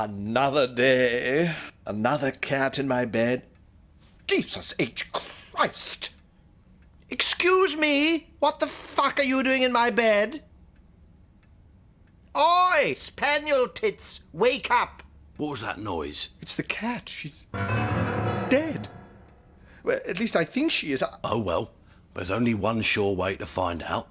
Another day, another cat in my bed. Jesus H. Christ! Excuse me, what the fuck are you doing in my bed? Oi, spaniel tits, wake up! What was that noise? It's the cat. She's dead. Well, at least I think she is. Oh, well, there's only one sure way to find out.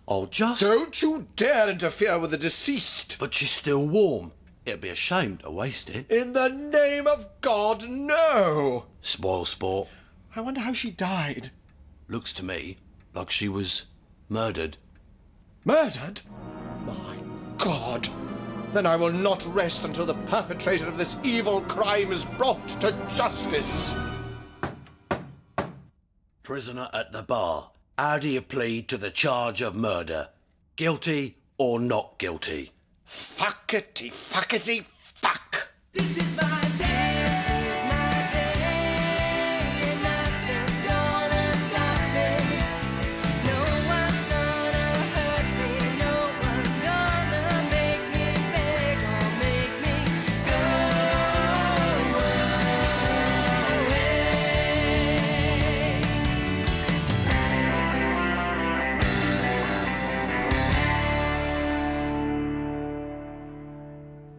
I'll just... Don't you dare interfere with the deceased. But she's still warm. It'd be a shame to waste it. In the name of God, no! Spoil sport. I wonder how she died. Looks to me like she was murdered. Murdered? My God! Then I will not rest until the perpetrator of this evil crime is brought to justice. Prisoner at the bar, how do you plead to the charge of murder? Guilty or not guilty? Fuckety, fuckety, fuck! This is my day, this is my day, and nothing's gonna stop me. No one's gonna hurt me, no one's gonna make me beg or make me go away.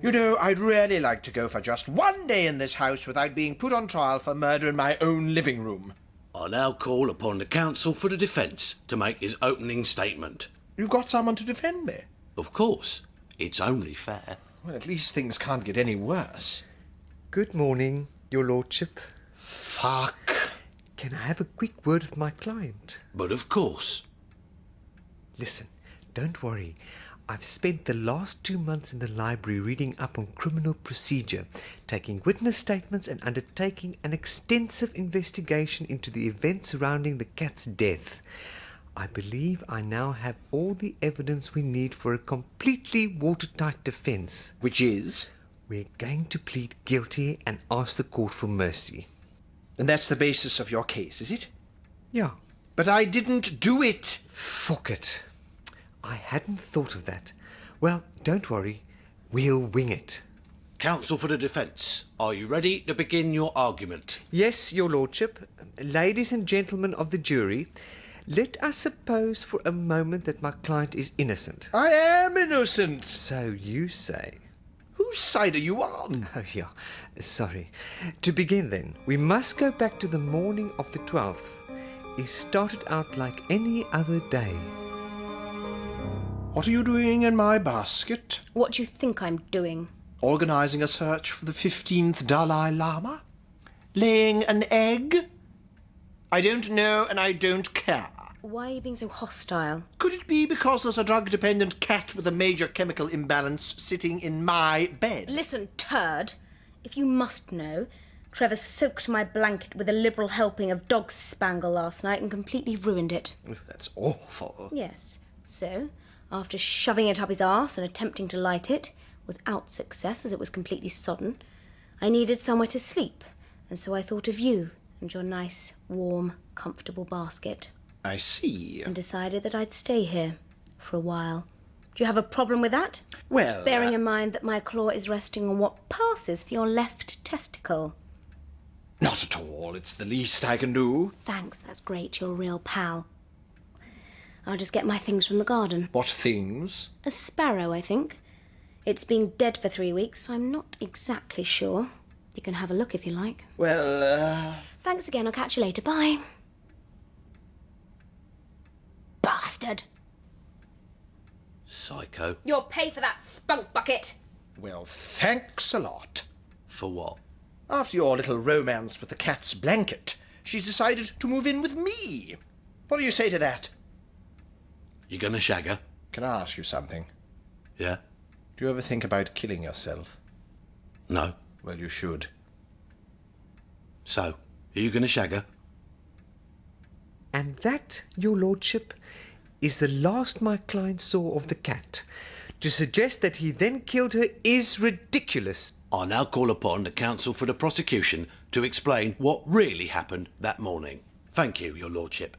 You know, I'd really like to go for just one day in this house without being put on trial for murder in my own living room. I now call upon the counsel for the defence to make his opening statement. You've got someone to defend me. Of course, it's only fair. Well, at least things can't get any worse. Good morning, Your Lordship. Fuck. Can I have a quick word with my client? But of course. Listen, don't worry. I've spent the last 2 months in the library reading up on criminal procedure, taking witness statements and undertaking an extensive investigation into the events surrounding the cat's death. I believe I now have all the evidence we need for a completely watertight defense. Which is? We're going to plead guilty and ask the court for mercy. And that's the basis of your case, is it? Yeah. But I didn't do it. Fuck it. I hadn't thought of that. Well, don't worry. We'll wing it. Counsel for the defence, are you ready to begin your argument? Yes, Your Lordship. Ladies and gentlemen of the jury, let us suppose for a moment that my client is innocent. I am innocent. So you say. Whose side are you on? Oh, yeah. Sorry. To begin then, we must go back to the morning of the 12th. It started out like any other day. What are you doing in my basket? What do you think I'm doing? Organising a search for the 15th Dalai Lama? Laying an egg? I don't know and I don't care. Why are you being so hostile? Could it be because there's a drug-dependent cat with a major chemical imbalance sitting in my bed? Listen, turd. If you must know, Trevor soaked my blanket with a liberal helping of dog spangle last night and completely ruined it. That's awful. Yes, so, after shoving it up his arse and attempting to light it, without success as it was completely sodden, I needed somewhere to sleep, and so I thought of you and your nice, warm, comfortable basket, I see. and decided that I'd stay here for a while. Do you have a problem with that? Well, Bearing in mind that my claw is resting on what passes for your left testicle. not at all. It's the least I can do. Thanks, that's great, you're a real pal. I'll just get my things from the garden. What things? A sparrow, I think. It's been dead for 3 weeks, so I'm not exactly sure. You can have a look if you like. Well, Thanks again, I'll catch you later. Bye. Bastard! Psycho. You'll pay for that spunk bucket! well, thanks a lot. For what? After your little romance with the cat's blanket, she's decided to move in with me. What do you say to that? You gonna shag her? Can I ask you something? Yeah? Do you ever think about killing yourself? No? Well, you should. So, are you gonna shag her? And that, Your Lordship, is the last my client saw of the cat. To suggest that he then killed her is ridiculous. I now call upon the counsel for the prosecution to explain what really happened that morning. Thank you, Your Lordship.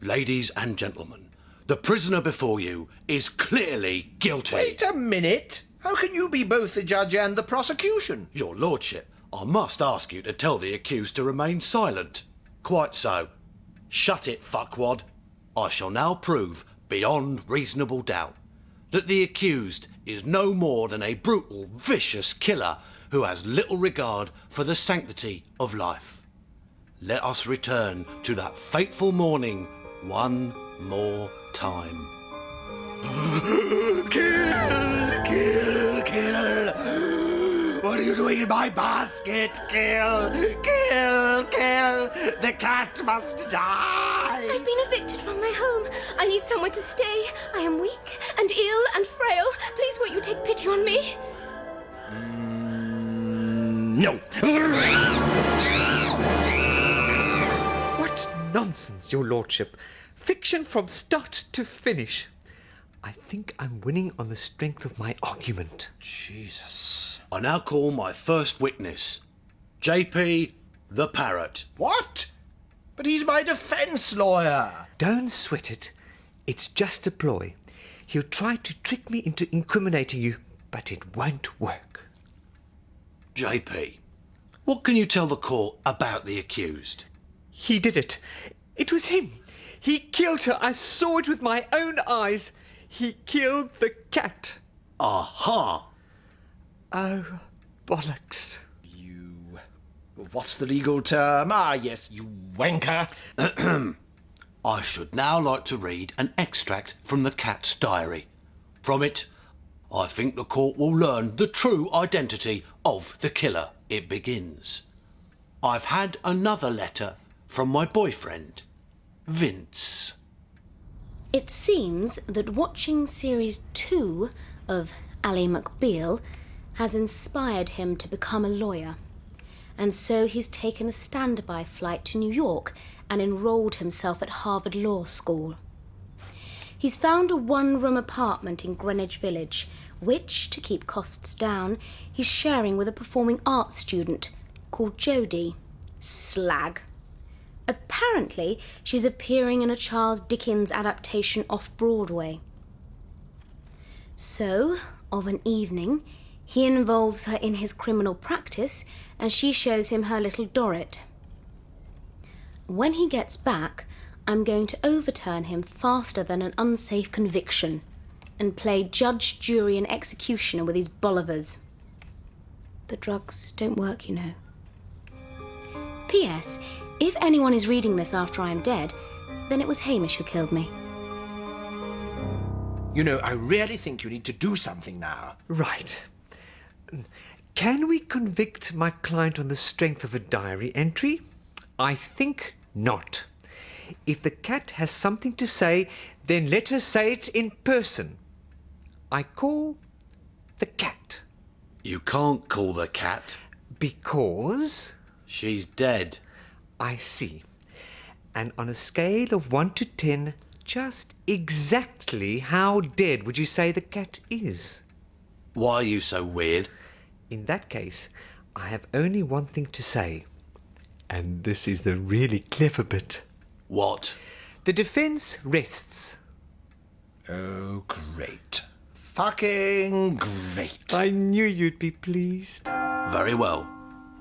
Ladies and gentlemen, the prisoner before you is clearly guilty. Wait a minute. How can you be both the judge and the prosecution? Your lordship, I must ask you to tell the accused to remain silent. Quite so. Shut it, fuckwad. I shall now prove, beyond reasonable doubt, that the accused is no more than a brutal, vicious killer who has little regard for the sanctity of life. Let us return to that fateful morning one more time. Kill! Kill! Kill! What are you doing in my basket? Kill! Kill! Kill! The cat must die! I've been evicted from my home. I need somewhere to stay. I am weak and ill and frail. Please won't you take pity on me? No! What nonsense, your lordship. Fiction from start to finish. I think I'm winning on the strength of my argument. Jesus. I now call my first witness, JP the Parrot. What? But he's my defense lawyer. Don't sweat it. It's just a ploy. He'll try to trick me into incriminating you, but it won't work. JP, what can you tell the court about the accused? He did it. It was him. He killed her. I saw it with my own eyes. He killed the cat. Aha! Oh, bollocks. You... What's the legal term? Ah, yes, you wanker. I should now like to read an extract from the cat's diary. From it, I think the court will learn the true identity of the killer. It begins. I've had another letter from my boyfriend, Vince. It seems that watching series 2 of Ally McBeal has inspired him to become a lawyer. And so he's taken a standby flight to New York and enrolled himself at Harvard Law School. He's found a one-room apartment in Greenwich Village, which, to keep costs down, he's sharing with a performing arts student called Jodie. Slag. Apparently, she's appearing in a Charles Dickens adaptation off-Broadway. So, of an evening, he involves her in his criminal practice and she shows him her little Dorrit. When he gets back, I'm going to overturn him faster than an unsafe conviction and play judge, jury and executioner with his Bollivers. The drugs don't work, you know. P.S. If anyone is reading this after I'm dead, then it was Hamish who killed me. You know, I really think you need to do something now. Right. Can we convict my client on the strength of a diary entry? I think not. If the cat has something to say, then let her say it in person. I call the cat. You can't call the cat. Because... She's dead. I see. And on a scale of 1 to 10, just exactly how dead would you say the cat is? Why are you so weird? In that case, I have only one thing to say. And this is the really clever bit. What? The defense rests. Oh, great. Fucking great. I knew you'd be pleased. Very well.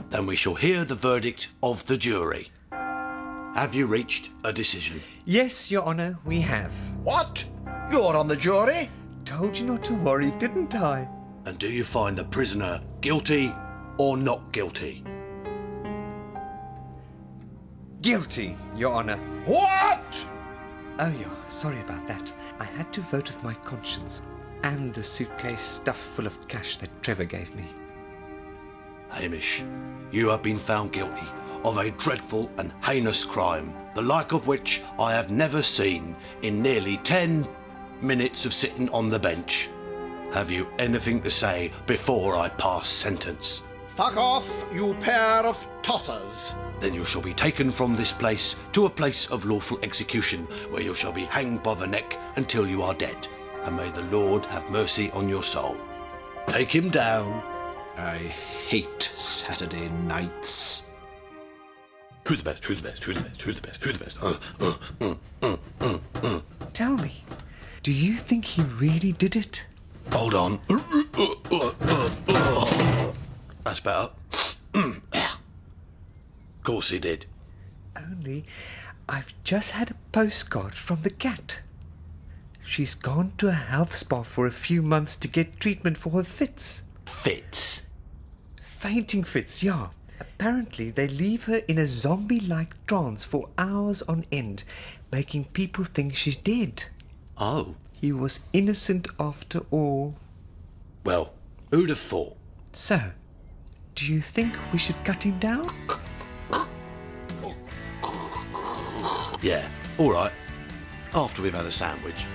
Then we shall hear the verdict of the jury. Have you reached a decision? Yes, Your Honour, we have. What? You're on the jury? Told you not to worry, didn't I? And do you find the prisoner guilty or not guilty? Guilty, Your Honour. What? Oh, yeah, sorry about that. I had to vote with my conscience and the suitcase stuffed full of cash that Trevor gave me. Hamish, you have been found guilty of a dreadful and heinous crime, the like of which I have never seen in nearly 10 minutes of sitting on the bench. Have you anything to say before I pass sentence? Fuck off, you pair of tossers. Then you shall be taken from this place to a place of lawful execution, where you shall be hanged by the neck until you are dead. And may the Lord have mercy on your soul. Take him down. I hate Saturday nights. Who's the best? Who's the best? Who's the best? Who's the best? Who's the best? Tell me, do you think he really did it? Hold on. That's better. Course he did. Only I've just had a postcard from the cat. She's gone to a health spa for a few months to get treatment for her fits. Fits. Fainting fits, yeah. Apparently, they leave her in a zombie-like trance for hours on end, making people think she's dead. Oh. He was innocent after all. Well, who'd have thought? So, do you think we should cut him down? Yeah, all right. After we've had a sandwich.